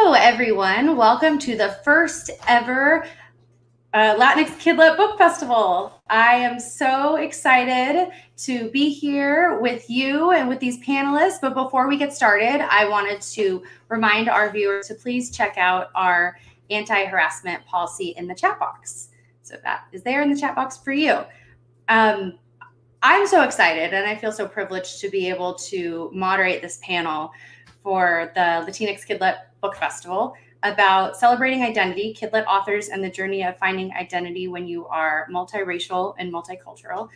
Hello, everyone. Welcome to the first ever Latinx Kidlit Book Festival. I am so excited to be here with you and with these panelists. But before we get started, I wanted to remind our viewers to please check out our anti-harassment policy in the chat box. So that is there in the chat box for you. I'm so excited and I feel so privileged to be able to moderate this panel for the Latinx Kidlit Book Festival about celebrating identity, Kidlit authors, and the journey of finding identity when you are multiracial and multicultural.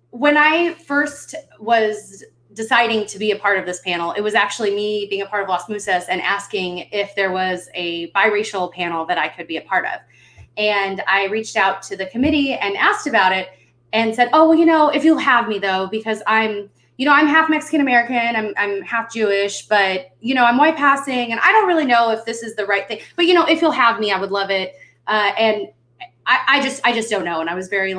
When I first was deciding to be a part of this panel, it was actually me being a part of Las Musas and asking if there was a biracial panel that I could be a part of. And I reached out to the committee and asked about it and said, oh, well, if you'll have me though, because I'm half Mexican American, I'm half Jewish, but I'm white passing, and I don't really know if this is the right thing. But if you'll have me, I would love it. And I just don't know. And I was very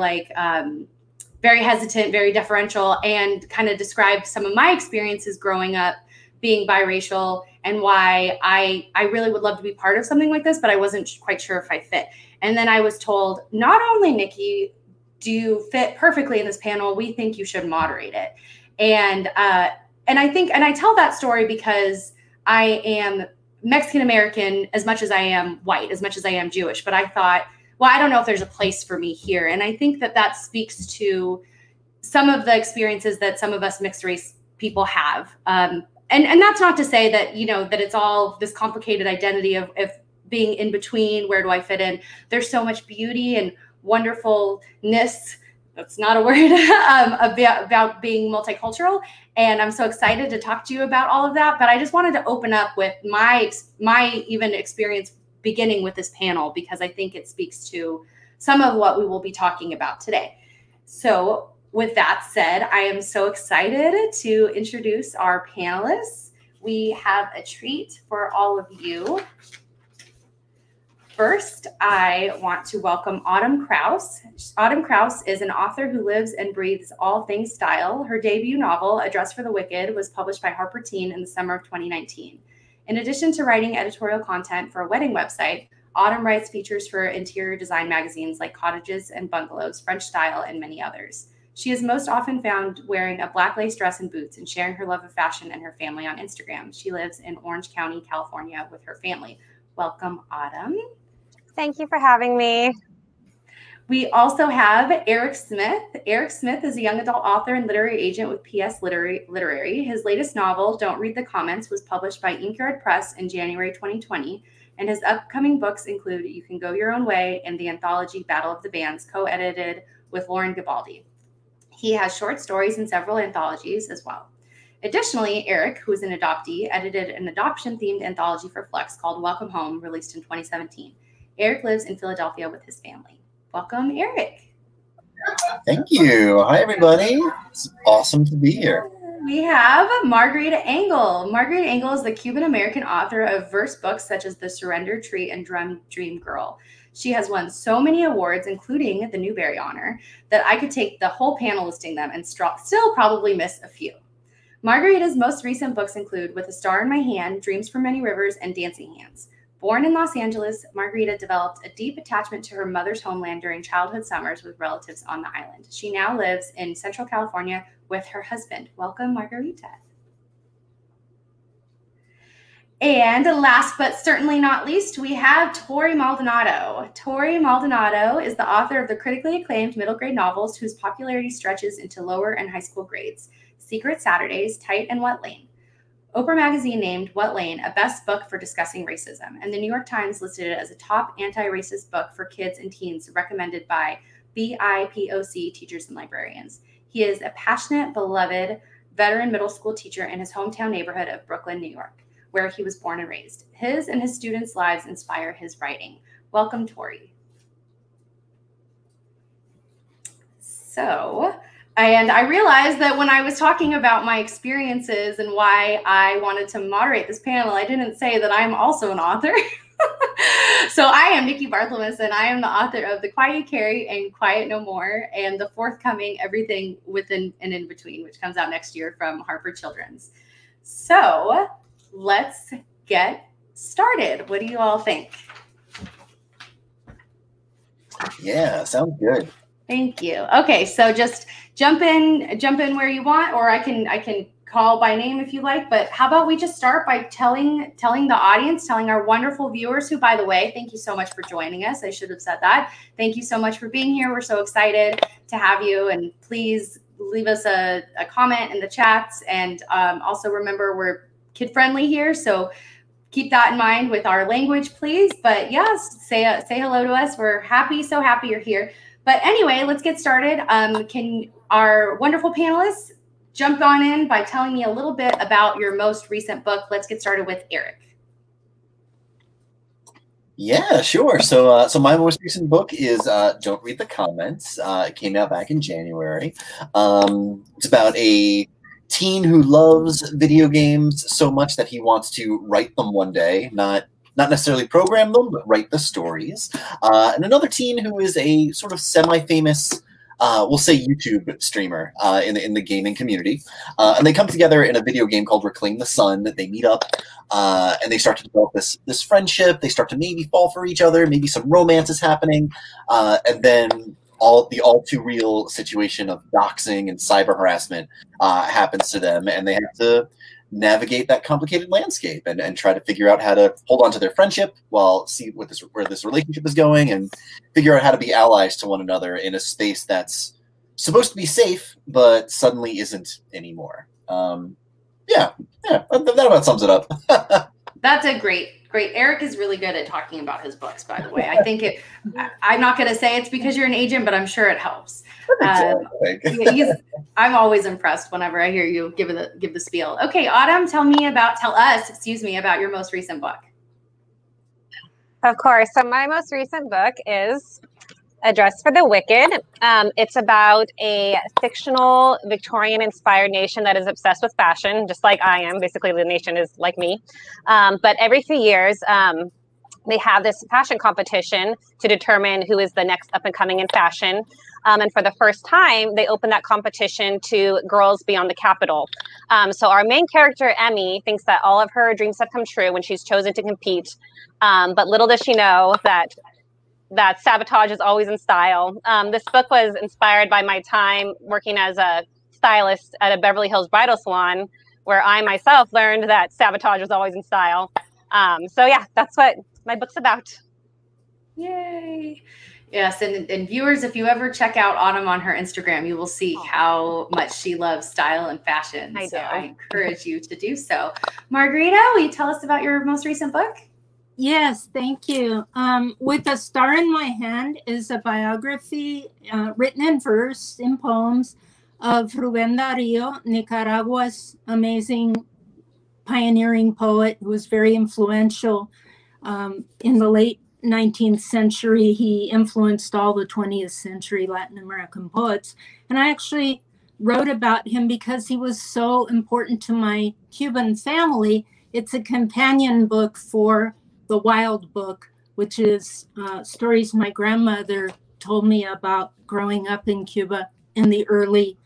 very hesitant, very deferential, and kind of described some of my experiences growing up being biracial and why I really would love to be part of something like this, but I wasn't quite sure if I fit. And then I was told, not only, Nikki, do you fit perfectly in this panel, we think you should moderate it. And I tell that story because I am Mexican American as much as I am white, as much as I am Jewish. But I thought, well, I don't know if there's a place for me here. And I think that speaks to some of the experiences that some of us mixed race people have. And that's not to say that, that it's all this complicated identity of being in between. Where do I fit in? There's so much beauty and wonderfulness, that's not a word, about being multicultural. And I'm so excited to talk to you about all of that. But I just wanted to open up with my even experience beginning with this panel, because I think it speaks to some of what we will be talking about today. So with that said, I am so excited to introduce our panelists. We have a treat for all of you. First, I want to welcome Autumn Krause. Autumn Krause is an author who lives and breathes all things style. Her debut novel, A Dress for the Wicked, was published by Harper Teen in the summer of 2019. In addition to writing editorial content for a wedding website, Autumn writes features for interior design magazines like Cottages and Bungalows, French Style, and many others. She is most often found wearing a black lace dress and boots and sharing her love of fashion and her family on Instagram. She lives in Orange County, California with her family. Welcome, Autumn. Thank you for having me. We also have Eric Smith. Eric Smith is a young adult author and literary agent with PS Literary. His latest novel, Don't Read the Comments, was published by Inkyard Press in January 2020, and his upcoming books include You Can Go Your Own Way and the anthology Battle of the Bands, co-edited with Lauren Gibaldi. He has short stories in several anthologies as well. Additionally, Eric, who is an adoptee, edited an adoption-themed anthology for Flex called Welcome Home, released in 2017. Eric lives in Philadelphia with his family. Welcome, Eric. Thank you. Hi, everybody. It's awesome to be here. We have Margarita Engel. Margarita Engel is the Cuban-American author of verse books such as The Surrender Tree and Dream Girl. She has won so many awards, including the Newbery Honor, that I could take the whole panel listing them and still probably miss a few. Margarita's most recent books include With a Star in My Hand, Dreams from Many Rivers, and Dancing Hands. Born in Los Angeles, Margarita developed a deep attachment to her mother's homeland during childhood summers with relatives on the island. She now lives in Central California with her husband. Welcome, Margarita. And last but certainly not least, we have Tori Maldonado. Tori Maldonado is the author of the critically acclaimed middle grade novels whose popularity stretches into lower and high school grades, Secret Saturdays, Tight and What Lane. Oprah magazine named What Lane a best book for discussing racism, and the New York Times listed it as a top anti-racist book for kids and teens recommended by BIPOC teachers and librarians. He is a passionate, beloved, veteran middle school teacher in his hometown neighborhood of Brooklyn, New York, where he was born and raised. His and his students' lives inspire his writing. Welcome, Tori. And I realized that when I was talking about my experiences and why I wanted to moderate this panel, I didn't say that I'm also an author. So I am Nikki Bartholomew, and I am the author of The Quiet You Carry and Quiet No More, and the forthcoming Everything Within and In Between, which comes out next year from Harper Children's. So let's get started. What do you all think? Yeah, sounds good. Thank you. Okay, so just jump in where you want, or I can call by name if you like, but how about we just start by telling the audience, telling our wonderful viewers, who, by the way, thank you so much for joining us. I should have said that. Thank you so much for being here. We're so excited to have you, and please leave us a comment in the chats, and also remember we're kid friendly here, so keep that in mind with our language, please. But yes, say hello to us. We're so happy you're here. But anyway, let's get started. Can our wonderful panelists jump on in by telling me a little bit about your most recent book? Let's get started with Eric. Yeah, sure. So my most recent book is Don't Read the Comments. It came out back in January. It's about a teen who loves video games so much that he wants to write them one day, not necessarily program them, but write the stories. And another teen who is a sort of semi-famous, we'll say YouTube streamer in the gaming community. And they come together in a video game called Reclaim the Sun. They meet up and they start to develop this friendship. They start to maybe fall for each other. Maybe some romance is happening. And then the all too real situation of doxing and cyber harassment happens to them. And they have to navigate that complicated landscape and try to figure out how to hold on to their friendship while see where this relationship is going, and figure out how to be allies to one another in a space that's supposed to be safe but suddenly isn't anymore. Yeah, that about sums it up. That's a great. Eric is really good at talking about his books, by the way. I think I'm not going to say it's because you're an agent, but I'm sure it helps. I'm always impressed whenever I hear you give the spiel. Okay, Autumn, tell us about your most recent book. Of course. So my most recent book is A Dress for the Wicked. It's about a fictional Victorian-inspired nation that is obsessed with fashion, just like I am. Basically, the nation is like me. But every few years, they have this fashion competition to determine who is the next up-and-coming in fashion. And for the first time, they open that competition to girls beyond the capital. So our main character, Emmy, thinks that all of her dreams have come true when she's chosen to compete. But little does she know that sabotage is always in style. This book was inspired by my time working as a stylist at a Beverly Hills bridal salon, where I myself learned that sabotage was always in style. So yeah, that's what my book's about. Yay. Yes, and viewers, if you ever check out Autumn on her Instagram, you will see how much she loves style and fashion. I encourage you to do so. Margarita, will you tell us about your most recent book? Yes, thank you. With a Star in My Hand is a biography written in verse, in poems, of Rubén Darío, Nicaragua's amazing pioneering poet who was very influential in the late 19th century. He influenced all the 20th century Latin American poets. And I actually wrote about him because he was so important to my Cuban family. It's a companion book for The Wild Book, which is stories my grandmother told me about growing up in Cuba in the early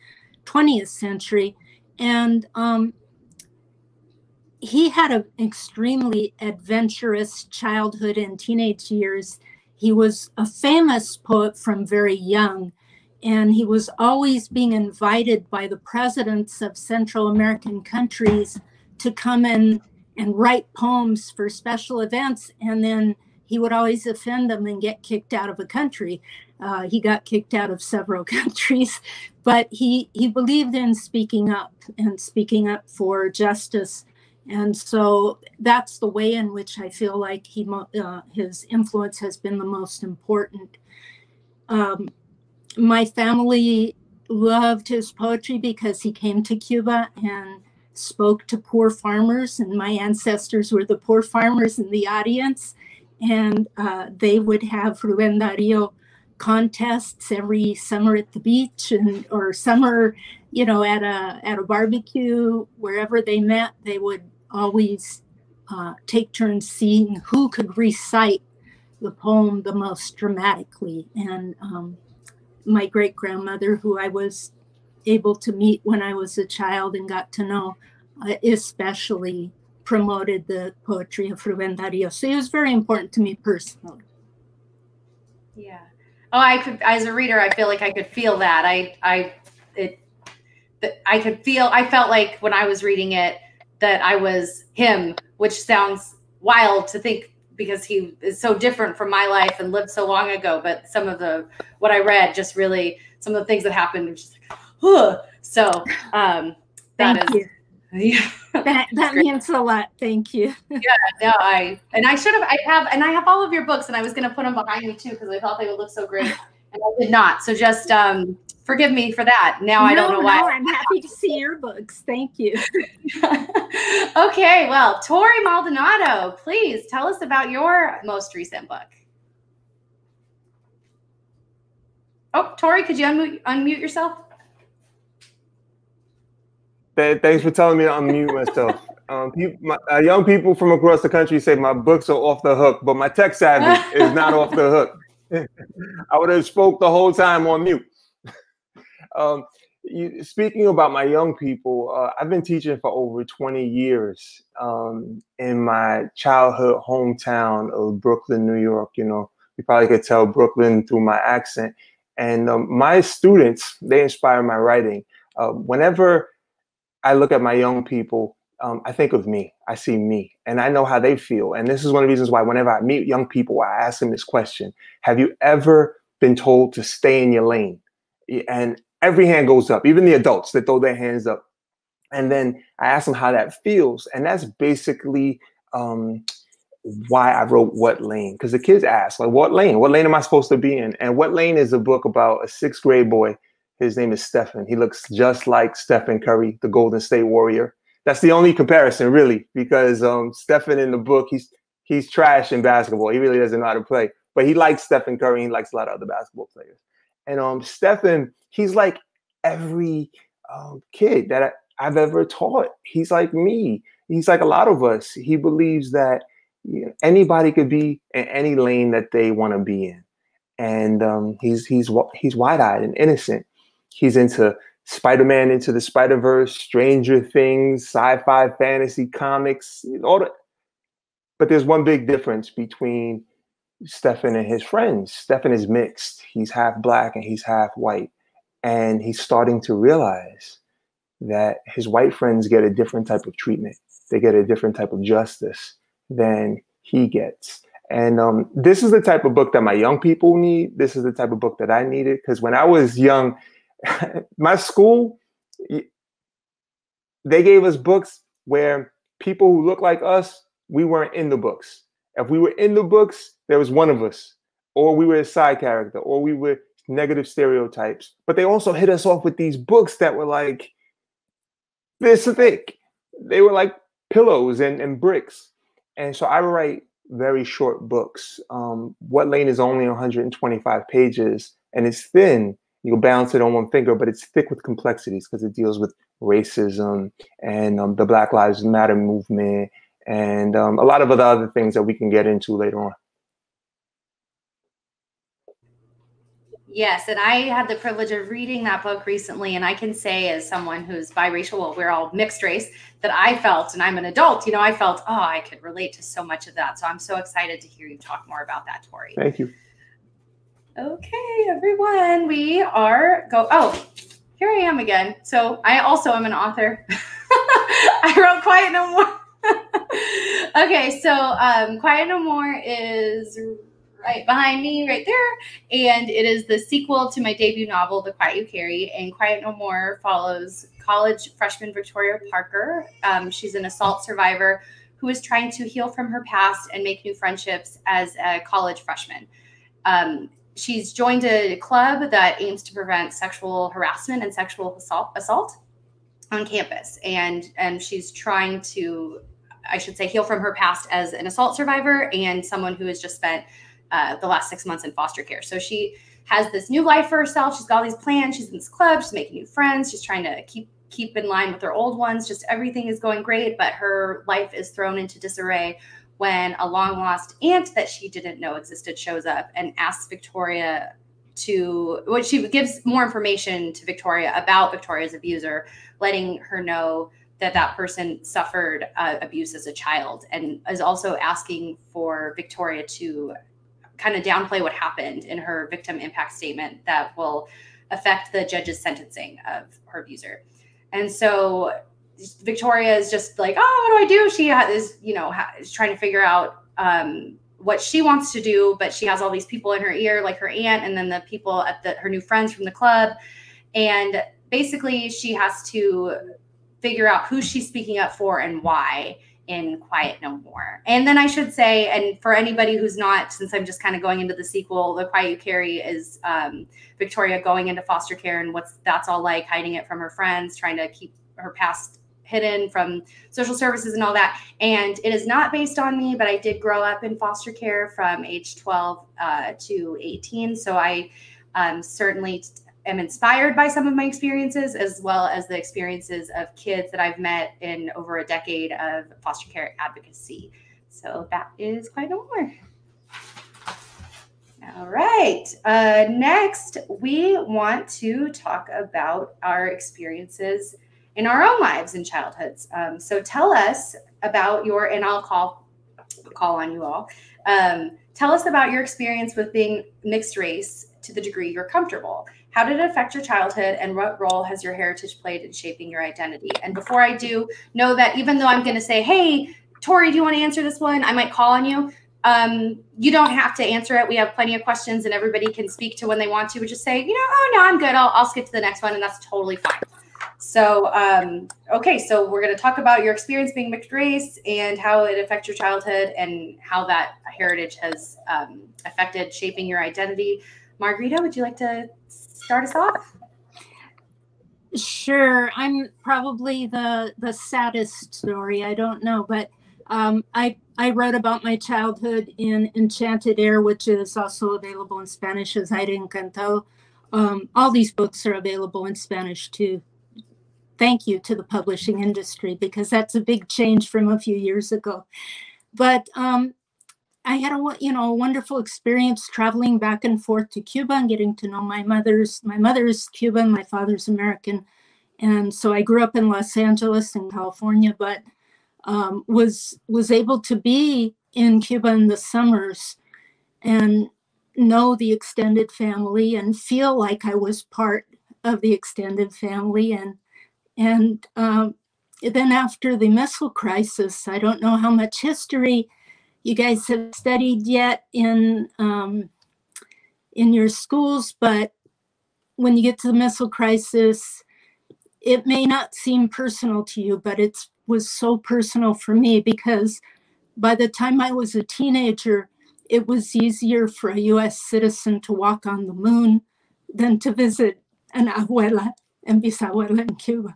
20th century. And he had an extremely adventurous childhood and teenage years. He was a famous poet from very young, and he was always being invited by the presidents of Central American countries to come in and write poems for special events, and then he would always offend them and get kicked out of a country. He got kicked out of several countries, but he believed in speaking up and speaking up for justice. And so that's the way in which I feel like his influence has been the most important. My family loved his poetry because he came to Cuba and spoke to poor farmers, and my ancestors were the poor farmers in the audience, and they would have Rubén Darío contests every summer at the beach or summer, at a barbecue. Wherever they met, they would always take turns seeing who could recite the poem the most dramatically. And my great-grandmother, who I was able to meet when I was a child and got to know, especially promoted the poetry of Rubén Darío. So it was very important to me personally. Yeah. Oh, I could, as a reader, I feel like I could feel that. I felt like when I was reading it that I was him, which sounds wild to think because he is so different from my life and lived so long ago. But some of what I read just really, some of the things that happened, was just like, huh. So Thank you. Yeah. That means a lot. Thank you. Yeah, no, I have all of your books, and I was going to put them behind me too because I thought they would look so great, and I did not. So just forgive me for that. Now I don't know why. No, I'm happy to see your books. Thank you. Okay, well, Tori Maldonado, please tell us about your most recent book. Oh, Tori, could you unmute yourself? Thanks for telling me to unmute myself. Young people from across the country say my books are off the hook, but my tech savvy is not off the hook. I would have spoke the whole time on mute. Speaking about my young people, I've been teaching for over 20 years in my childhood hometown of Brooklyn, New York. You know, you probably could tell Brooklyn through my accent. And my students, they inspire my writing. Whenever I look at my young people, I think of me. I see me, and I know how they feel. And this is one of the reasons why whenever I meet young people, I ask them this question: have you ever been told to stay in your lane? And every hand goes up, even the adults that throw their hands up. And then I ask them how that feels. And that's basically why I wrote What Lane? Because the kids ask, like, what lane? What lane am I supposed to be in? And What Lane is a book about a 6th grade boy. His name is Stephen. He looks just like Stephen Curry, the Golden State Warrior. That's the only comparison, really, because Stephen in the book, he's trash in basketball. He really doesn't know how to play. But he likes Stephen Curry. He likes a lot of other basketball players. And Stephen, he's like every kid that I've ever taught. He's like me. He's like a lot of us. He believes that anybody could be in any lane that they want to be in. And he's wide-eyed and innocent. He's into Spider-Man, Into the Spider-Verse, Stranger Things, sci-fi, fantasy, comics, all that. But there's one big difference between Stephen and his friends. Stephen is mixed. He's half black and he's half white. And he's starting to realize that his white friends get a different type of treatment. They get a different type of justice than he gets. And this is the type of book that my young people need. This is the type of book that I needed. Because when I was young, my school, they gave us books where people who look like us, we weren't in the books. If we were in the books, there was one of us, or we were a side character, or we were negative stereotypes. But they also hit us off with these books that were like this thick. They were like pillows and bricks. And so I write very short books. What Lane is only 125 pages, and it's thin. You can balance it on one finger, but it's thick with complexities because it deals with racism and the Black Lives Matter movement and a lot of other things that we can get into later on. Yes, and I had the privilege of reading that book recently, and I can say as someone who's biracial, well, we're all mixed race, that I felt, and I'm an adult, I felt, oh, I could relate to so much of that. So I'm so excited to hear you talk more about that, Tori. Thank you. Okay, everyone, we are oh, here I am again. So I also am an author. I wrote Quiet No More. Okay, so Quiet No More is right behind me right there, and it is the sequel to my debut novel, The Quiet You Carry. And Quiet No More follows college freshman Victoria Parker. She's an assault survivor who is trying to heal from her past and make new friendships as a college freshman. She's joined a club that aims to prevent sexual harassment and sexual assault on campus. And she's trying to, I should say, heal from her past as an assault survivor and someone who has just spent the last 6 months in foster care. So she has this new life for herself. She's got all these plans. She's in this club. She's making new friends. She's trying to keep in line with her old ones. Just everything is going great, but her life is thrown into disarray when a long-lost aunt that she didn't know existed shows up and asks Victoria she gives more information to Victoria about Victoria's abuser, letting her know that person suffered abuse as a child, and is also asking for Victoria to kind of downplay what happened in her victim impact statement that will affect the judge's sentencing of her abuser. And so Victoria is just like, oh, what do I do? She is, is trying to figure out what she wants to do, but she has all these people in her ear, like her aunt, and then the people at her new friends from the club. And basically she has to figure out who she's speaking up for and why in Quiet No More. And then I should say, and for anybody who's not, since I'm just kind of going into the sequel, The Quiet You Carry is Victoria going into foster care and that's all like, hiding it from her friends, trying to keep her past hidden from social services and all that. And it is not based on me, but I did grow up in foster care from age 12 to 18. So I certainly am inspired by some of my experiences, as well as the experiences of kids that I've met in over a decade of foster care advocacy. So that is Quiet No More. All right. Next, we want to talk about our experiences in our own lives and childhoods. So tell us about and I'll call on you all. Tell us about your experience with being mixed race to the degree you're comfortable. How did it affect your childhood, and what role has your heritage played in shaping your identity? And before I do, know that even though I'm going to say, hey, Tori, do you want to answer this one? I might call on you. You don't have to answer it. We have plenty of questions and everybody can speak to when they want to, but just say, oh no, I'm good. I'll skip to the next one, and that's totally fine. So, okay, so we're going to talk about your experience being mixed race and how it affects your childhood and how that heritage has affected shaping your identity. Margarita, would you like to start us off? Sure. I'm probably the saddest story. I don't know, but I wrote about my childhood in Enchanted Air, which is also available in Spanish as Aire Encantado. All these books are available in Spanish too. Thank you to the publishing industry, because that's a big change from a few years ago. But I had a wonderful experience traveling back and forth to Cuba and getting to know my mother is Cuban, my father's American. And so I grew up in Los Angeles in California, but was able to be in Cuba in the summers and know the extended family and feel like I was part of the extended family. And then after the missile crisis, I don't know how much history you guys have studied yet in your schools, but when you get to the missile crisis, it may not seem personal to you, but it was so personal for me, because by the time I was a teenager, it was easier for a US citizen to walk on the moon than to visit an abuela and bisabuela in Cuba.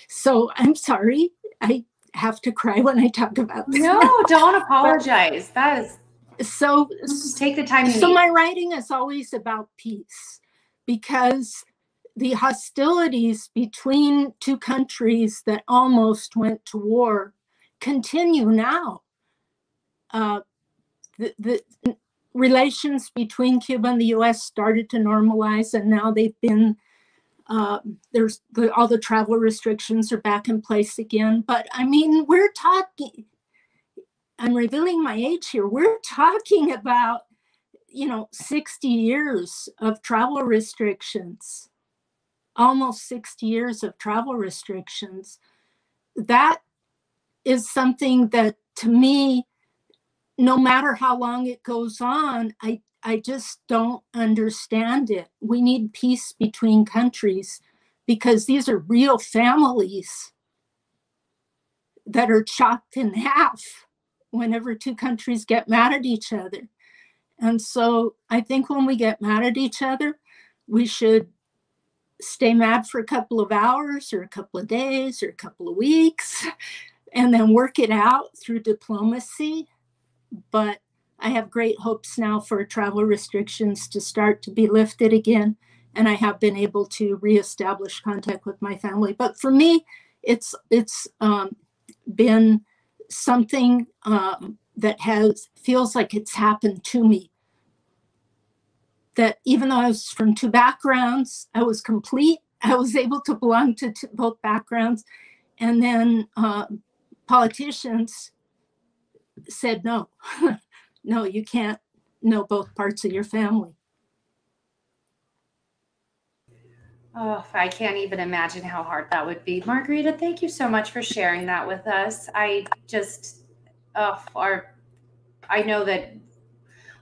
So I'm sorry, I have to cry when I talk about this. No, don't apologize. That is so. Just take the time. So my writing is always about peace, because the hostilities between two countries that almost went to war continue now. The relations between Cuba and the US started to normalize, and now they've been all the travel restrictions are back in place again. But I mean, we're talking, I'm revealing my age here. We're talking about, 60 years of travel restrictions, almost 60 years of travel restrictions. That is something that, to me, no matter how long it goes on, I just don't understand it. We need peace between countries, because these are real families that are chopped in half whenever two countries get mad at each other. And so I think when we get mad at each other, we should stay mad for a couple of hours or a couple of days or a couple of weeks, and then work it out through diplomacy. But I have great hopes now for travel restrictions to start to be lifted again, and I have been able to reestablish contact with my family. But for me, it's been something that feels like it's happened to me. That even though I was from two backgrounds, I was complete. I was able to belong to both backgrounds, And then politicians said, no, no, you can't know both parts of your family. Oh, I can't even imagine how hard that would be. Margarita, thank you so much for sharing that with us. I just, I know that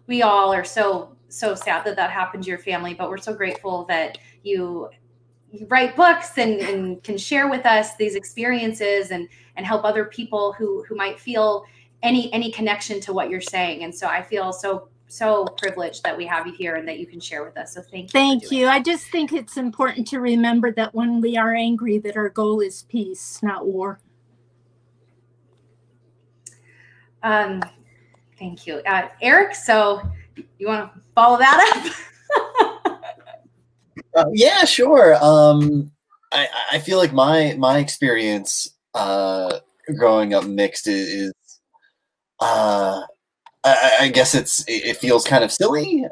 we all are so sad that happened to your family, but we're so grateful that you write books and can share with us these experiences and help other people who might feel any connection to what you're saying. And so I feel so privileged that we have you here and that you can share with us. So thank you. Thank you. I just think it's important to remember that when we are angry, that our goal is peace, not war. Thank you. Eric, so you want to follow that up? Yeah, sure. I feel like my experience growing up mixed is I guess it feels kind of silly,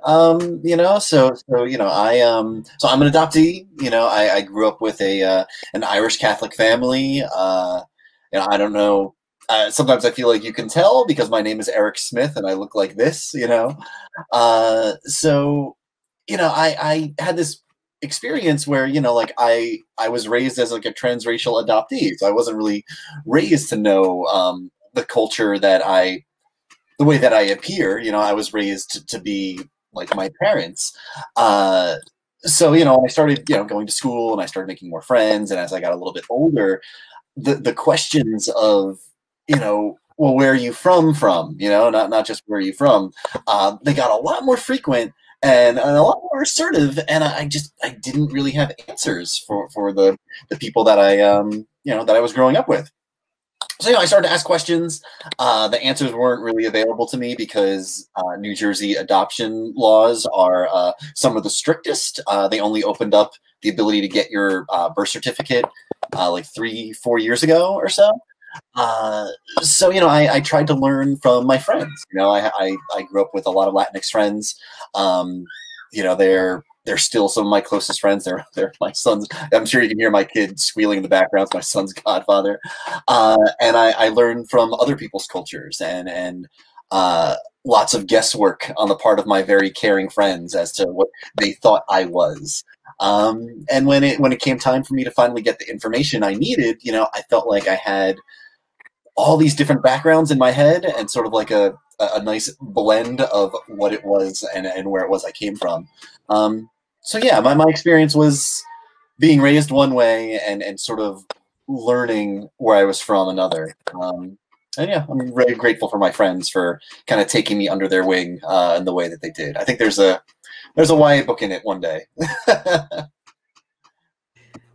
you know. So you know, so I'm an adoptee. You know, I grew up with an Irish Catholic family. You know, I don't know. Sometimes I feel like you can tell because my name is Eric Smith and I look like this. You know, so you know, I had this experience where, you know, like I was raised as like a transracial adoptee, so I wasn't really raised to know the culture the way that I appear. You know, I was raised to be like my parents. So, you know, I started, you know, going to school and I started making more friends. And as I got a little bit older, the questions of, you know, well, where are you from, you know, not just where are you from, they got a lot more frequent and a lot more assertive. And I didn't really have answers for the people that I, you know, that I was growing up with. So, you know, I started to ask questions. The answers weren't really available to me because New Jersey adoption laws are some of the strictest. They only opened up the ability to get your birth certificate like 3-4 years ago or so. So, you know, I tried to learn from my friends. You know, I grew up with a lot of Latinx friends. You know, they're still some of my closest friends. They're my sons. I'm sure you can hear my kid squealing in the background. It's my son's godfather. And I learned from other people's cultures and lots of guesswork on the part of my very caring friends as to what they thought I was. And when it came time for me to finally get the information I needed, you know, I felt like I had all these different backgrounds in my head and sort of like a nice blend of what it was and where it was I came from. So yeah, my experience was being raised one way and sort of learning where I was from another. And yeah, I'm very grateful for my friends for kind of taking me under their wing in the way that they did. I think there's a YA book in it one day.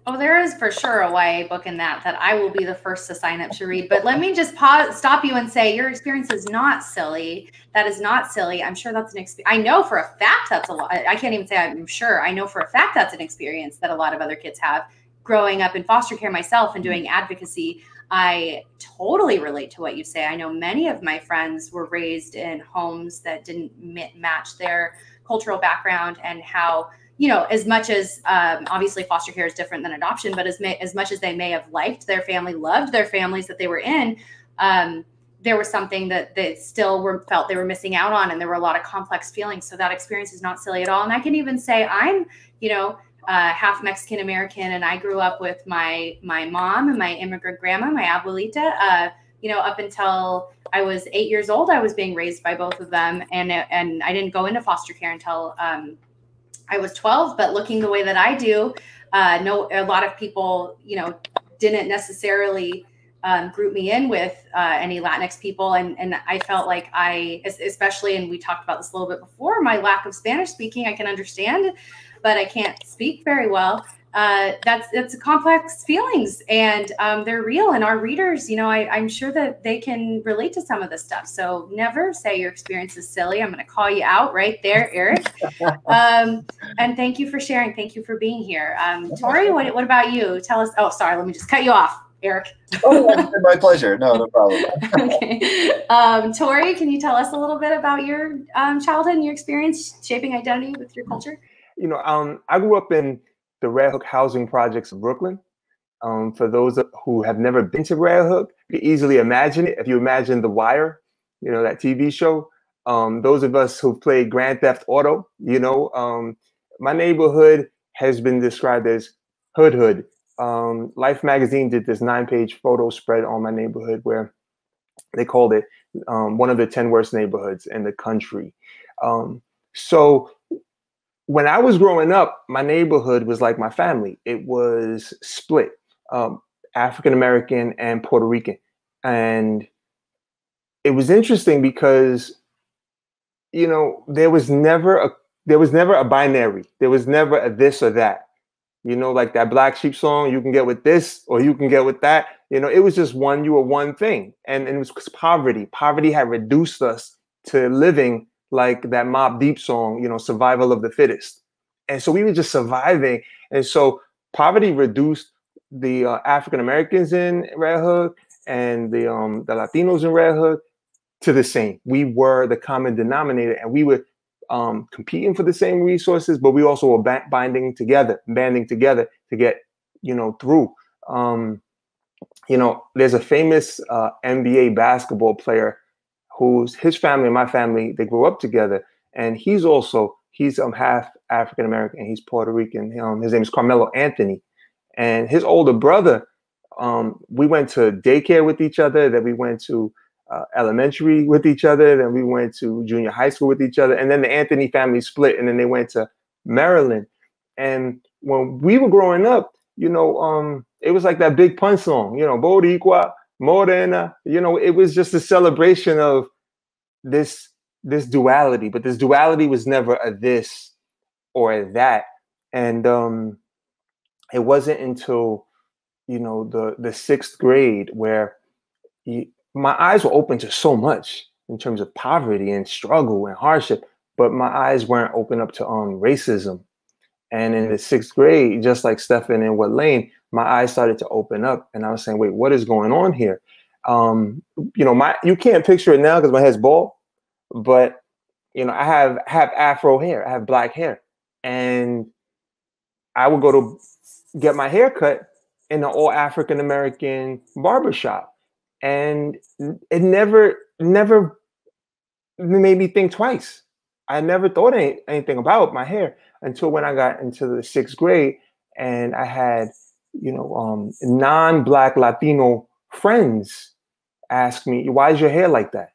Oh, there is for sure a YA book in that I will be the first to sign up to read. But let me just stop you and say your experience is not silly. That is not silly. I'm sure that's an experience. I know for a fact that's a lot. I can't even say I'm sure. I know for a fact that's an experience that a lot of other kids have. Growing up in foster care myself and doing advocacy, I totally relate to what you say. I know many of my friends were raised in homes that didn't match their cultural background, and how, you know, as much as obviously foster care is different than adoption, but as much as they may have liked their family, loved their families that they were in, there was something that they still felt they were missing out on, and there were a lot of complex feelings. So that experience is not silly at all. And I can even say I'm, you know, half Mexican American, and I grew up with my mom and my immigrant grandma, my abuelita. You know, up until I was 8 years old, I was being raised by both of them, and I didn't go into foster care until I was 12. But looking the way that I do, a lot of people, you know, didn't necessarily group me in with any Latinx people, and I felt like especially, and we talked about this a little bit before, my lack of Spanish speaking, I can understand, but I can't speak very well. That's complex feelings, and they're real. And our readers, you know, I'm sure that they can relate to some of this stuff. So never say your experience is silly. I'm going to call you out right there, Eric. And thank you for sharing. Thank you for being here. Tori, what about you? Tell us. Oh, sorry. Let me just cut you off, Eric. Oh, my pleasure. No problem. Okay. Tori, can you tell us a little bit about your childhood and your experience shaping identity with your culture? You know, I grew up in the Red Hook housing projects of Brooklyn. For those who have never been to Red Hook, you can easily imagine it. If you imagine The Wire, you know, that TV show, those of us who've played Grand Theft Auto, you know, my neighborhood has been described as hood. Life magazine did this 9-page photo spread on my neighborhood where they called it one of the 10 worst neighborhoods in the country. So when I was growing up, my neighborhood was like my family. It was split, African-American and Puerto Rican. And it was interesting because, you know, there was never a binary. There was never a this or that. You know, like that Black Sheep song, you can get with this or you can get with that. You know, it was just you were one thing. And it was because poverty. Poverty had reduced us to living like that Mobb Deep song, you know, survival of the fittest. And so we were just surviving. And so poverty reduced the African Americans in Red Hook and the Latinos in Red Hook to the same. We were the common denominator, and we were competing for the same resources, but we also were banding together to get, you know, through. You know, there's a famous NBA basketball player his family and my family, they grew up together, and he's half African American, he's Puerto Rican. His name is Carmelo Anthony, and his older brother, we went to daycare with each other, then we went to elementary with each other, then we went to junior high school with each other, and then the Anthony family split, and then they went to Maryland. And when we were growing up, you know, it was like that Big Pun song, you know, Boricua, Morena, you know, it was just a celebration of this duality, but this duality was never a this or a that. And it wasn't until, you know, the 6th grade where my eyes were open to so much in terms of poverty and struggle and hardship, but my eyes weren't open up to racism. And in the 6th grade, just like Stephen and what Lane, my eyes started to open up, and I was saying, wait, what is going on here? You know, you can't picture it now because my head's bald, but you know, I have Afro hair, I have black hair, and I would go to get my hair cut in an all African American barbershop, and it never made me think twice. I never thought anything about my hair until when I got into the 6th grade, and I had, you know, non-Black Latino friends ask me, why is your hair like that?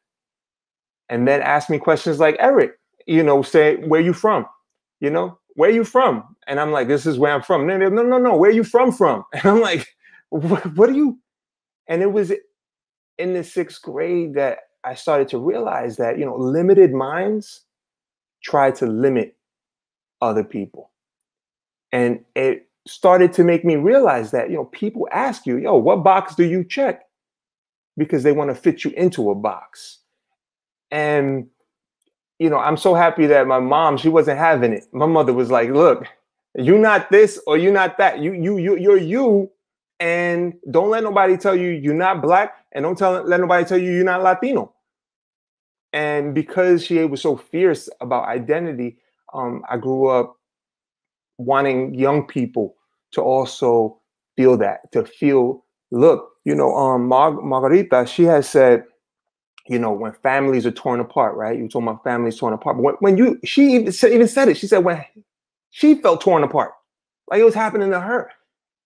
And then ask me questions like, Eric, you know, say, where you from? You know, where you from? And I'm like, this is where I'm from. No, where you from? And I'm like, what are you? And it was in the 6th grade that I started to realize that, you know, limited minds try to limit other people. And it started to make me realize that, you know, people ask you, yo, what box do you check? Because they want to fit you into a box. And, you know, I'm so happy that my mom, she wasn't having it. My mother was like, look, you're not this or you're not that. You're you. And don't let nobody tell you you're not Black, and let nobody tell you you're not Latino. And because she was so fierce about identity, I grew up wanting young people to also feel that, to feel, look, you know, Margarita, she has said, you know, when families are torn apart, right? You talking about families torn apart. But she even said it. She said when she felt torn apart, like it was happening to her.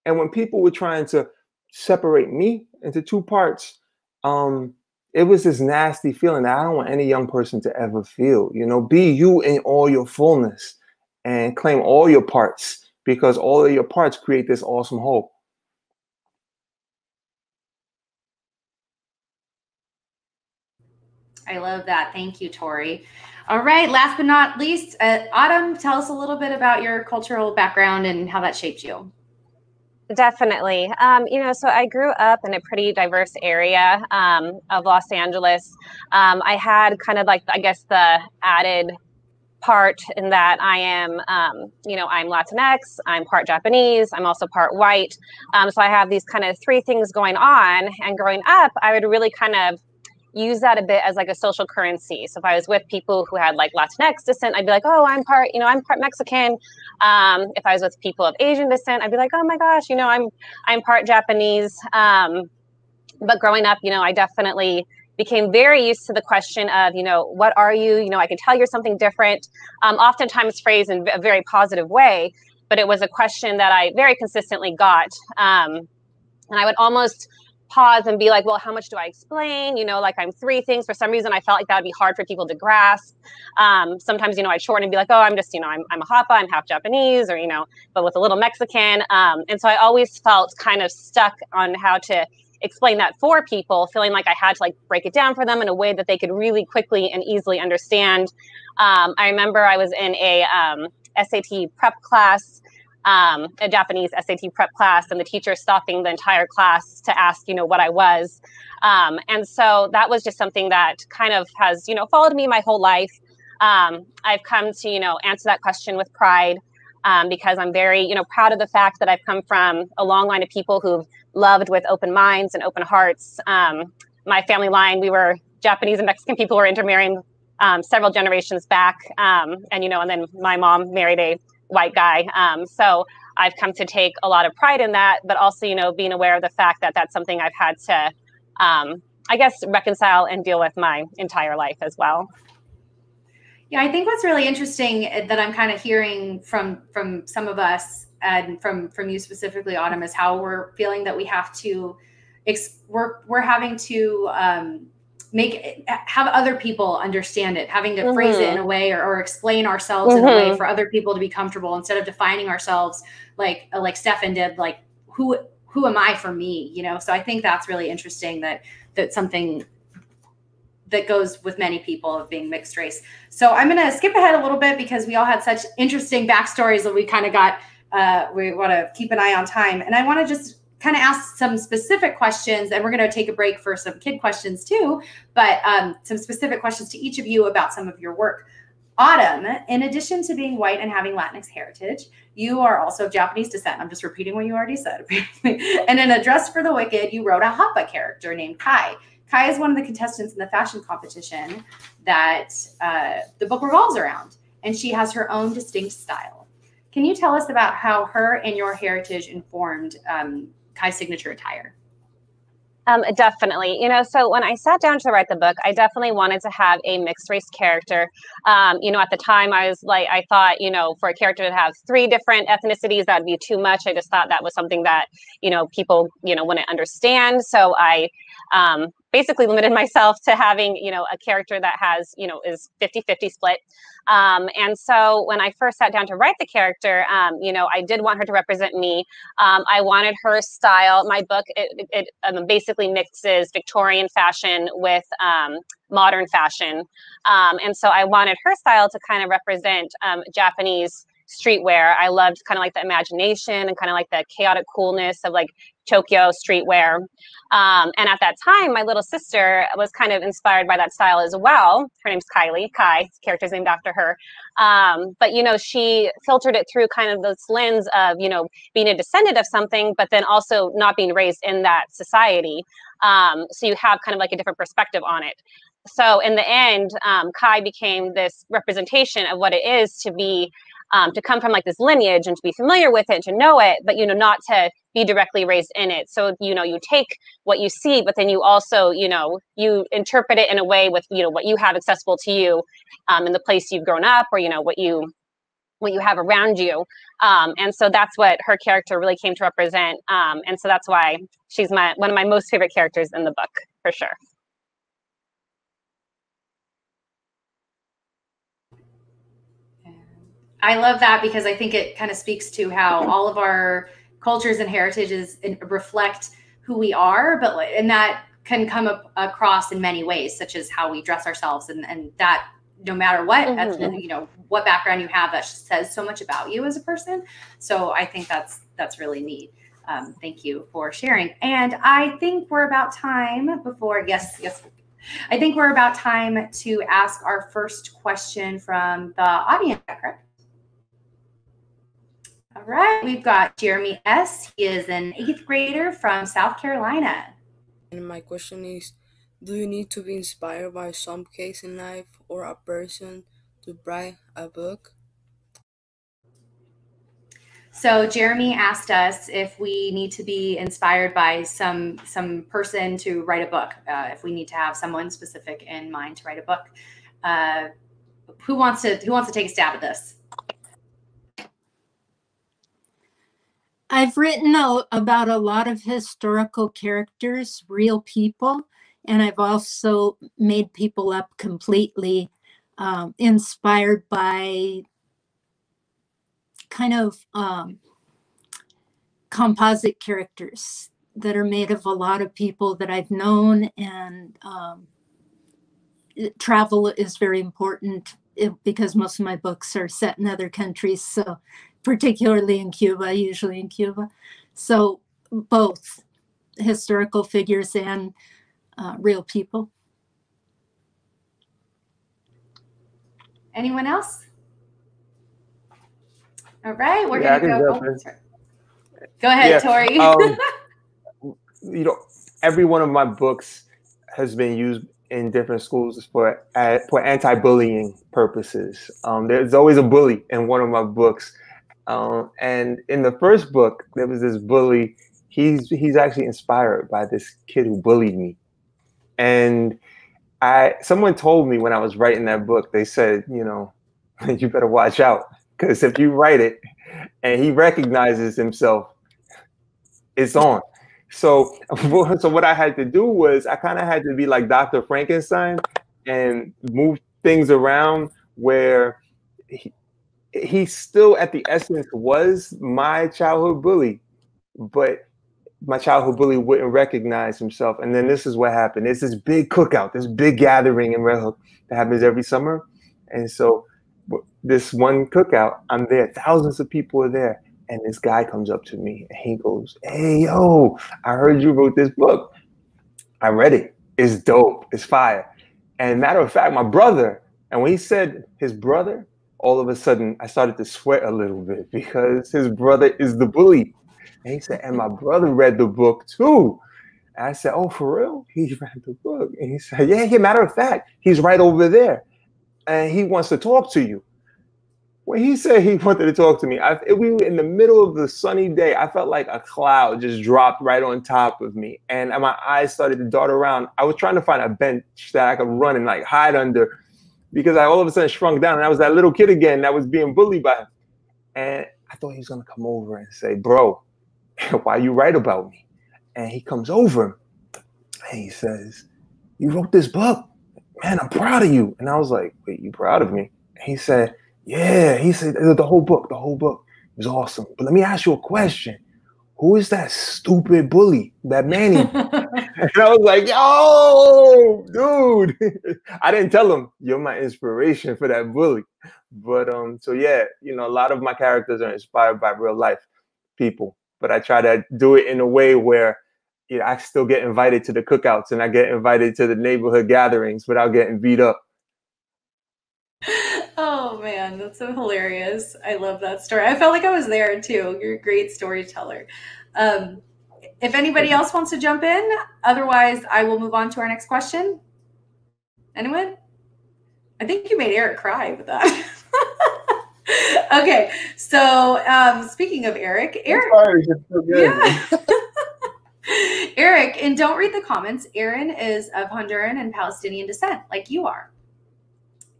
And when people were trying to separate me into 2 parts, it was this nasty feeling that I don't want any young person to ever feel. You know, be you in all your fullness and claim all your parts, because all of your parts create this awesome whole. I love that. Thank you, Tori. All right. Last but not least, Autumn, tell us a little bit about your cultural background and how that shaped you. Definitely. You know, so I grew up in a pretty diverse area of Los Angeles. I had kind of like, I guess, the added part in that I am, you know, I'm Latinx, I'm part Japanese, I'm also part white. So I have these kind of 3 things going on. And growing up, I would really kind of, use that a bit as like a social currency. So if I was with people who had like Latinx descent, I'd be like, oh, I'm part Mexican. If I was with people of Asian descent, I'd be like, oh my gosh, I'm part Japanese. But growing up, I definitely became very used to the question of, what are you? I can tell you're something different, oftentimes phrased in a very positive way, but it was a question that I very consistently got. And I would almost pause and be like, well, how much do I explain? Like I'm three things. For some reason, I felt like that would be hard for people to grasp. Sometimes, I'd shorten and be like, oh, I'm just, I'm a Hapa, I'm half Japanese, or, but with a little Mexican. And so I always felt kind of stuck on how to explain that for people, feeling like I had to like break it down for them in a way that they could really quickly and easily understand. I remember I was in a SAT prep class, a Japanese SAT prep class, and the teacher stopping the entire class to ask, what I was. And so that was just something that kind of has, followed me my whole life. I've come to, answer that question with pride, because I'm very, proud of the fact that I've come from a long line of people who've loved with open minds and open hearts. My family line, we were Japanese and Mexican people who were intermarrying several generations back. And then my mom married a white guy. So I've come to take a lot of pride in that, but also, being aware of the fact that that's something I've had to, I guess, reconcile and deal with my entire life as well. Yeah, I think what's really interesting that I'm kind of hearing from some of us and from you specifically, Autumn, is how we're feeling that we have to, we're having to have other people understand it, having to phrase it in a way or explain ourselves in a way for other people to be comfortable, instead of defining ourselves like Stefan did, like who am I for me, So I think that's really interesting that something that goes with many people of being mixed race. So I'm going to skip ahead a little bit because we all had such interesting backstories that we kind of got, we want to keep an eye on time. And I want to just kind of ask some specific questions, and we're going to take a break for some kid questions too, but some specific questions to each of you about some of your work. Autumn, in addition to being white and having Latinx heritage, you are also of Japanese descent. I'm just repeating what you already said. And in A Dress for the Wicked, you wrote a Hapa character named Kai. Kai is one of the contestants in the fashion competition that the book revolves around, and she has her own distinct style. Can you tell us about how her and your heritage informed Kai's signature attire? Definitely. So when I sat down to write the book, I definitely wanted to have a mixed race character. At the time I thought, for a character to have 3 different ethnicities, that would be too much. I just thought that was something that, people, wouldn't understand. So I basically limited myself to having, a character that has, is 50-50 split. And so when I first sat down to write the character, I did want her to represent me. I wanted her style. My book, it basically mixes Victorian fashion with modern fashion. And so I wanted her style to kind of represent Japanese streetwear. I loved kind of like the imagination and kind of like the chaotic coolness of like Tokyo streetwear. And at that time, my little sister was kind of inspired by that style as well. Her name's Kylie. Kai, character's named after her. But, she filtered it through kind of this lens of, being a descendant of something, but then also not being raised in that society. So you have kind of like a different perspective on it. So in the end, Kai became this representation of what it is to be to come from like this lineage and to be familiar with it, to know it, but, not to be directly raised in it. So, you take what you see, but then you also, you interpret it in a way with, what you have accessible to you in the place you've grown up, or, what you have around you. And so that's what her character really came to represent. And so that's why she's one of my most favorite characters in the book, for sure. I love that because I think it kind of speaks to how all of our cultures and heritages reflect who we are, and that can come across in many ways, such as how we dress ourselves, and that no matter what, what background you have, that says so much about you as a person. So I think that's really neat. Thank you for sharing. And I think we're about time I think we're about time to ask our first question from the audience, correct? All right, we've got Jeremy S. He is an 8th grader from South Carolina. And my question is, Do you need to be inspired by some case in life or a person to write a book? So Jeremy asked us if we need to be inspired by some person to write a book, if we need to have someone specific in mind to write a book. Who wants to take a stab at this? I've written about a lot of historical characters, real people, and I've also made people up completely, inspired by kind of composite characters that are made of a lot of people that I've known, and travel is very important because most of my books are set in other countries, so particularly in Cuba, usually in Cuba. So both historical figures and real people. Anyone else? All right, we're Yeah, gonna go. Go ahead, Yeah, Tori. You know, every one of my books has been used in different schools for anti-bullying purposes. There's always a bully in one of my books, and in the first book, there was this bully. He's actually inspired by this kid who bullied me, and someone told me when I was writing that book, they said, you know, you better watch out, because if you write it and he recognizes himself, it's on. So what I had to do was I kind of had to be like Dr. Frankenstein and move things around where he still at the essence was my childhood bully, but my childhood bully wouldn't recognize himself. And then this is what happened. It's this big cookout, this big gathering in Red Hook that happens every summer. And so this one cookout, I'm there, thousands of people are there. And this guy comes up to me and he goes, "Hey, yo, I heard you wrote this book. I read it. It's dope. It's fire." And matter of fact, my brother, and when he said his brother, all of a sudden I started to sweat a little bit because his brother is the bully. And he said, "And my brother read the book too." And I said, "Oh, for real? He read the book?" And he said, yeah, matter of fact, he's right over there. And he wants to talk to you. When he said he wanted to talk to me, we were in the middle of the sunny day. I felt like a cloud just dropped right on top of me. And my eyes started to dart around. I was trying to find a bench that I could run and like hide under because I all of a sudden shrunk down. And I was that little kid again that was being bullied by him. And I thought he was going to come over and say, "Bro, why you write about me?" And he comes over and he says, "You wrote this book. Man, I'm proud of you." And I was like, "Wait, you proud of me?" And he said, "Yeah." He said, the whole book was awesome. But let me ask you a question. Who is that stupid bully, that Manny? And I was like, "Yo, dude." I didn't tell him, "You're my inspiration for that bully." But so yeah, you know, a lot of my characters are inspired by real life people. But I try to do it in a way where, you know, I still get invited to the cookouts and I get invited to the neighborhood gatherings without getting beat up. Oh man, that's so hilarious. I love that story. I felt like I was there too. You're a great storyteller. If anybody else wants to jump in, otherwise I will move on to our next question. Anyone? I think you made Eric cry with that. Okay, so speaking of Eric, yeah. Eric, and don't read the comments. Aaron is of Honduran and Palestinian descent, like you are.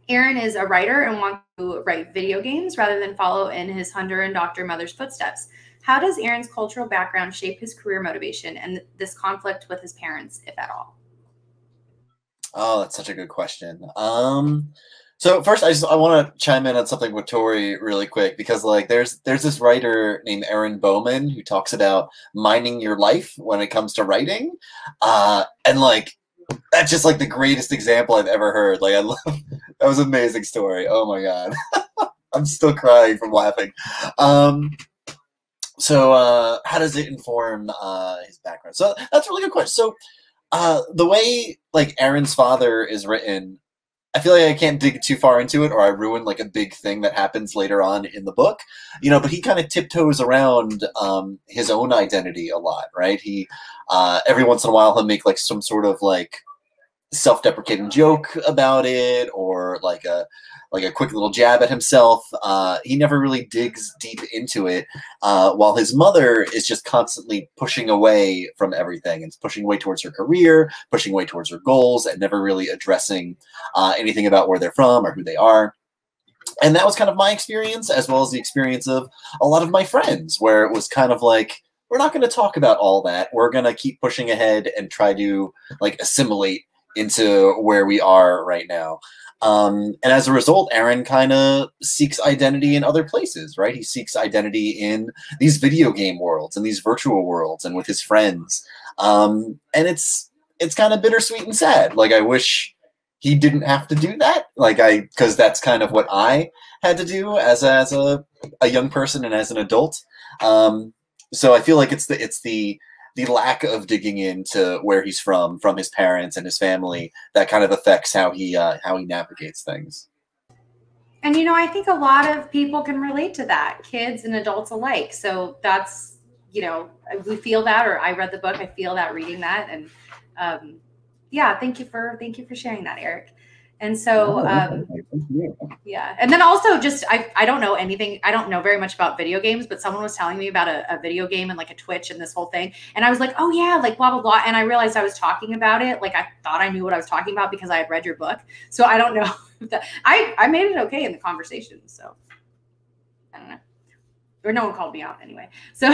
Aaron is a writer and wants to write video games rather than follow in his Honduran doctor mother's footsteps. How does Aaron's cultural background shape his career motivation and this conflict with his parents, if at all? Oh, that's such a good question. So first, I want to chime in on something with Tori really quick because like there's this writer named Aaron Bowman who talks about mining your life when it comes to writing, and like that's just like the greatest example I've ever heard. Like I love that was an amazing story. Oh my god, I'm still crying from laughing. So how does it inform his background? So that's a really good question. So the way like Aaron's father is written, I feel like I can't dig too far into it or I ruin like a big thing that happens later on in the book, you know, but he kind of tiptoes around his own identity a lot, right? He every once in a while he'll make like some sort of like self-deprecating joke about it, or like a quick little jab at himself. He never really digs deep into it, while his mother is just constantly pushing away from everything and pushing away towards her career, pushing away towards her goals, and never really addressing anything about where they're from or who they are. And that was kind of my experience, as well as the experience of a lot of my friends, where it was kind of like, we're not going to talk about all that. We're going to keep pushing ahead and try to like assimilate into where we are right now. And as a result, Aaron kind of seeks identity in other places, right? He seeks identity in these video game worlds and these virtual worlds and with his friends. And it's kind of bittersweet and sad. Like, I wish he didn't have to do that. Like, because that's kind of what I had to do as a young person and as an adult. So I feel like it's the lack of digging into where he's from his parents and his family, that kind of affects how he navigates things. And, you know, I think a lot of people can relate to that, kids and adults alike. So that's, you know, we feel that, or I read the book, I feel that reading that. And yeah, thank you for sharing that, Eric. And so, yeah. And then also just, I don't know anything. I don't know very much about video games, but someone was telling me about a video game and like a Twitch and this whole thing. And I was like, oh yeah, like blah, blah, blah. And I realized I was talking about it. Like, I thought I knew what I was talking about because I had read your book. So I don't know. I made it okay in the conversation. So I don't know. Or no one called me out anyway. So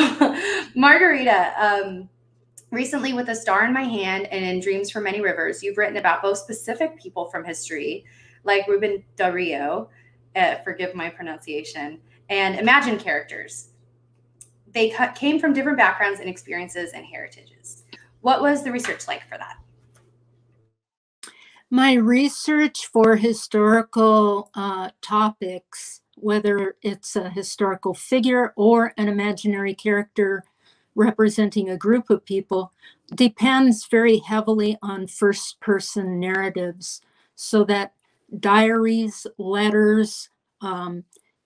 Margarita, recently, with A Star in My Hand and in Dreams from Many Rivers, you've written about both specific people from history, like Ruben Dario, forgive my pronunciation, and imagined characters. They came from different backgrounds and experiences and heritages. What was the research like for that? My research for historical topics, whether it's a historical figure or an imaginary character representing a group of people, depends very heavily on first-person narratives, so that diaries, letters,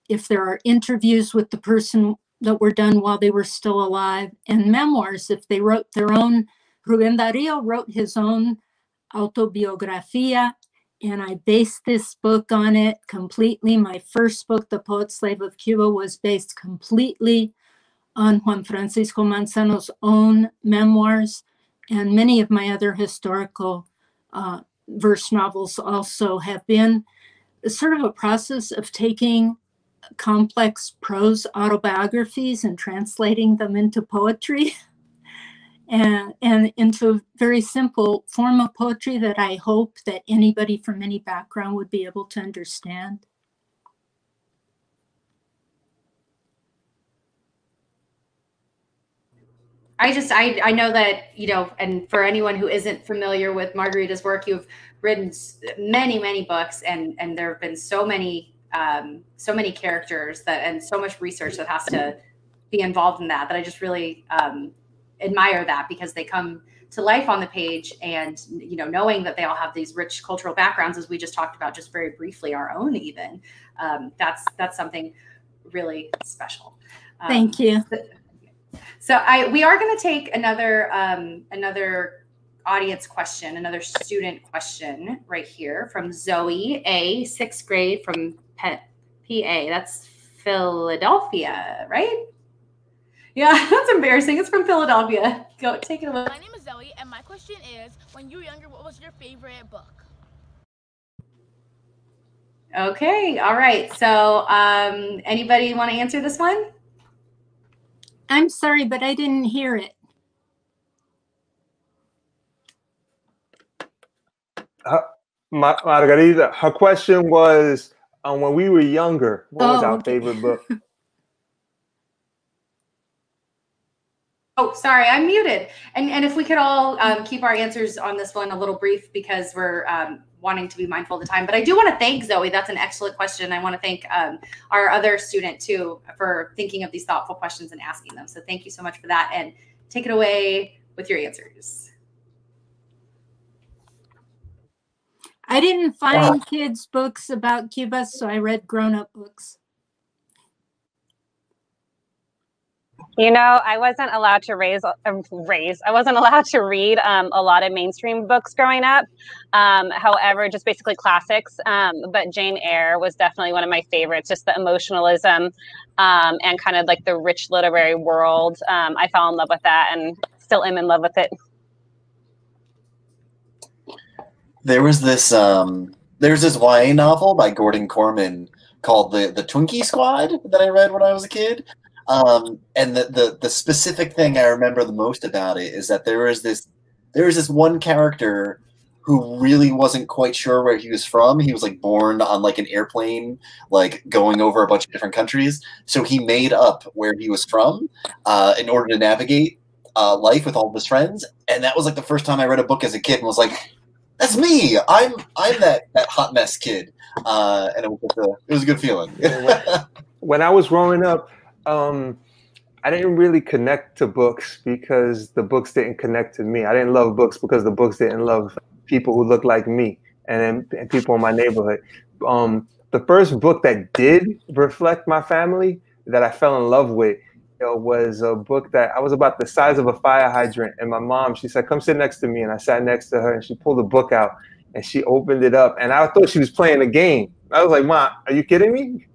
if there are interviews with the person that were done while they were still alive, and memoirs, if they wrote their own. Rubén Darío wrote his own autobiografía, and I based this book on it completely. My first book, The Poet Slave of Cuba, was based completely on Juan Francisco Manzano's own memoirs, and many of my other historical verse novels also have been sort of a process of taking complex prose autobiographies and translating them into poetry and into a very simple form of poetry that I hope that anybody from any background would be able to understand. I know that, you know, and for anyone who isn't familiar with Margarita's work, you've written many, many books, and there have been so many characters and so much research that has to be involved in that I just really admire that, because they come to life on the page, and, you know, knowing that they all have these rich cultural backgrounds, as we just talked about, just very briefly, our own even, that's something really special. Thank you. So we are going to take another audience question, another student question right here from Zoe A, 6th grade from PA. That's Philadelphia, right? Yeah, that's embarrassing. It's from Philadelphia. Go, take it away. My name is Zoe, and my question is, when you were younger, what was your favorite book? Okay, all right. So anybody want to answer this one? I'm sorry, but I didn't hear it. Margarita, her question was, when we were younger, what was our favorite book? Oh, sorry, I'm muted. And if we could all keep our answers on this one a little brief, because we're wanting to be mindful of the time. But I do want to thank Zoe. That's an excellent question. I want to thank our other student, too, for thinking of these thoughtful questions and asking them. So thank you so much for that. And take it away with your answers. I didn't find kids' books about Cuba, so I read grown-up books. You know, I wasn't allowed to I wasn't allowed to read a lot of mainstream books growing up. However, just basically classics. But Jane Eyre was definitely one of my favorites. Just the emotionalism and kind of like the rich literary world. I fell in love with that and still am in love with it. There was this YA novel by Gordon Corman called the Twinkie Squad that I read when I was a kid. And the specific thing I remember the most about it is that there was this one character who really wasn't quite sure where he was from. He was like born on like an airplane, like going over a bunch of different countries. So he made up where he was from in order to navigate life with all of his friends. And that was like the first time I read a book as a kid and was like, that's me. I'm that hot mess kid. And it was a good feeling. When I was growing up, I didn't really connect to books because the books didn't connect to me. I didn't love books because the books didn't love people who looked like me and people in my neighborhood. The first book that did reflect my family that I fell in love with was a book that I was about the size of a fire hydrant. And my mom, she said, come sit next to me. And I sat next to her and she pulled the book out and she opened it up. And I thought she was playing a game. I was like, Mom, are you kidding me?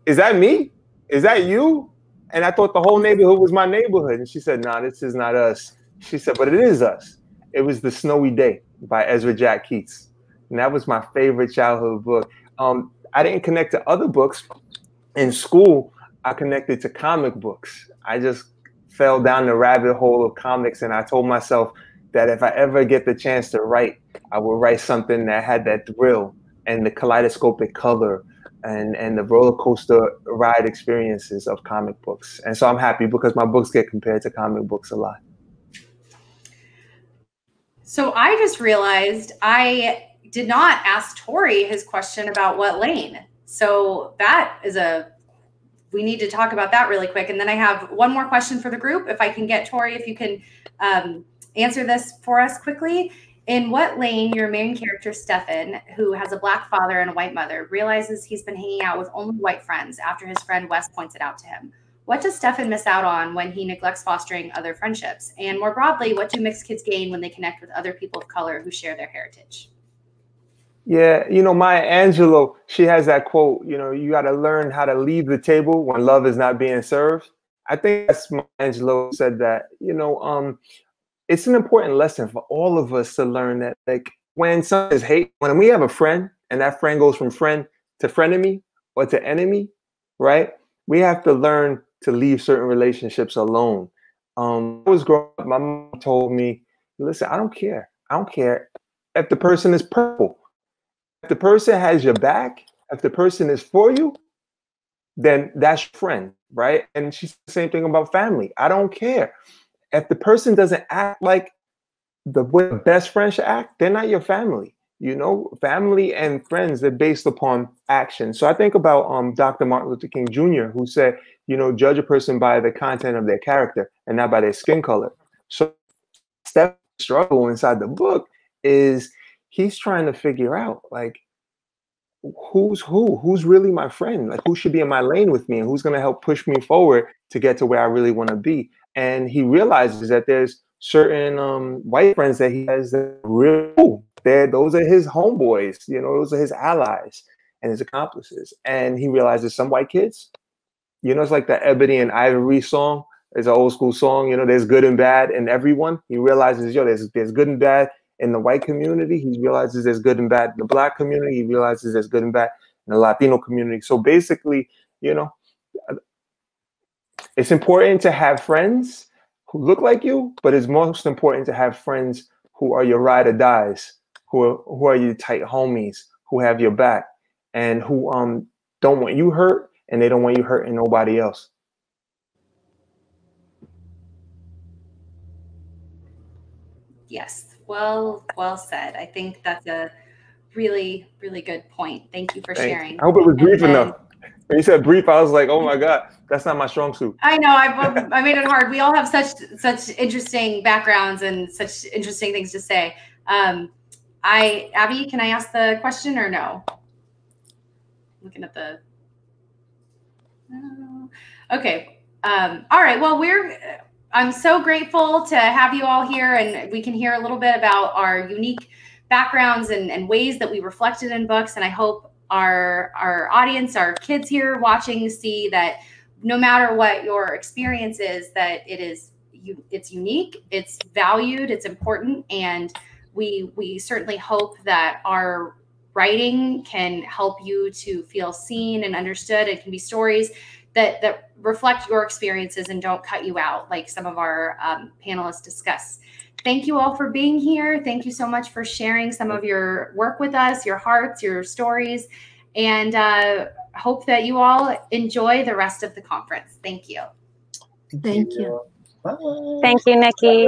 Is that me? Is that you? And I thought the whole neighborhood was my neighborhood. And she said, no, this is not us. She said, but it is us. It was The Snowy Day by Ezra Jack Keats. And that was my favorite childhood book. I didn't connect to other books. In school, I connected to comic books. I just fell down the rabbit hole of comics. And I told myself that if I ever get the chance to write, I would write something that had that thrill and the kaleidoscopic color and the roller coaster ride experiences of comic books. And so I'm happy because my books get compared to comic books a lot. So I just realized I did not ask Tori his question about what lane. So that is we need to talk about that really quick. And then I have one more question for the group. If I can get Tori, if you can answer this for us quickly. In what lane your main character, Stefan, who has a black father and a white mother, realizes he's been hanging out with only white friends after his friend Wes points it out to him? What does Stefan miss out on when he neglects fostering other friendships? And more broadly, what do mixed kids gain when they connect with other people of color who share their heritage? Yeah, Maya Angelou, she has that quote, you got to learn how to leave the table when love is not being served. I think that's Maya Angelou said that, it's an important lesson for all of us to learn that, like, when someone is hate, when we have a friend and that friend goes from friend to frenemy or to enemy, right? We have to learn to leave certain relationships alone. I was growing up, my mom told me, listen, I don't care. I don't care if the person is purple. If the person has your back, if the person is for you, then that's your friend, right? And she's the same thing about family. I don't care. If the person doesn't act like the way a best friend should act, they're not your family. Family and friends, they're based upon action. So I think about Dr. Martin Luther King Jr., who said, judge a person by the content of their character and not by their skin color. So Stefan's struggle inside the book is he's trying to figure out, like, who's really my friend? Like, who should be in my lane with me and who's going to help push me forward to get to where I really want to be? And he realizes that there's certain white friends that he has that are real cool. Those are his homeboys, those are his allies and his accomplices. And he realizes some white kids, it's like the Ebony and Ivory song. It's an old school song, there's good and bad in everyone. He realizes, there's good and bad in the white community. He realizes there's good and bad in the Black community. He realizes there's good and bad in the Latino community. So basically, it's important to have friends who look like you, but it's most important to have friends who are your ride or dies, who are your tight homies, who have your back, and who don't want you hurt, and they don't want you hurting nobody else. Yes, well said. I think that's a really, really good point. Thank you for sharing. I hope it was brief enough. When you said brief, I was like, oh my God, that's not my strong suit. I know, I made it hard. We all have such interesting backgrounds and such interesting things to say. Abby, can I ask the question or no? Looking at the, okay. All right. Well, I'm so grateful to have you all here, and we can hear a little bit about our unique backgrounds and ways that we reflected in books. And I hope our audience, our kids here watching, see that no matter what your experience is, that it's unique, it's valued, it's important, and we certainly hope that our writing can help you to feel seen and understood. It can be stories that reflect your experiences and don't cut you out, like some of our panelists discuss. Thank you all for being here. Thank you so much for sharing some of your work with us, your hearts, your stories, and hope that you all enjoy the rest of the conference. Thank you. Thank you. Bye. Thank you, Nikki.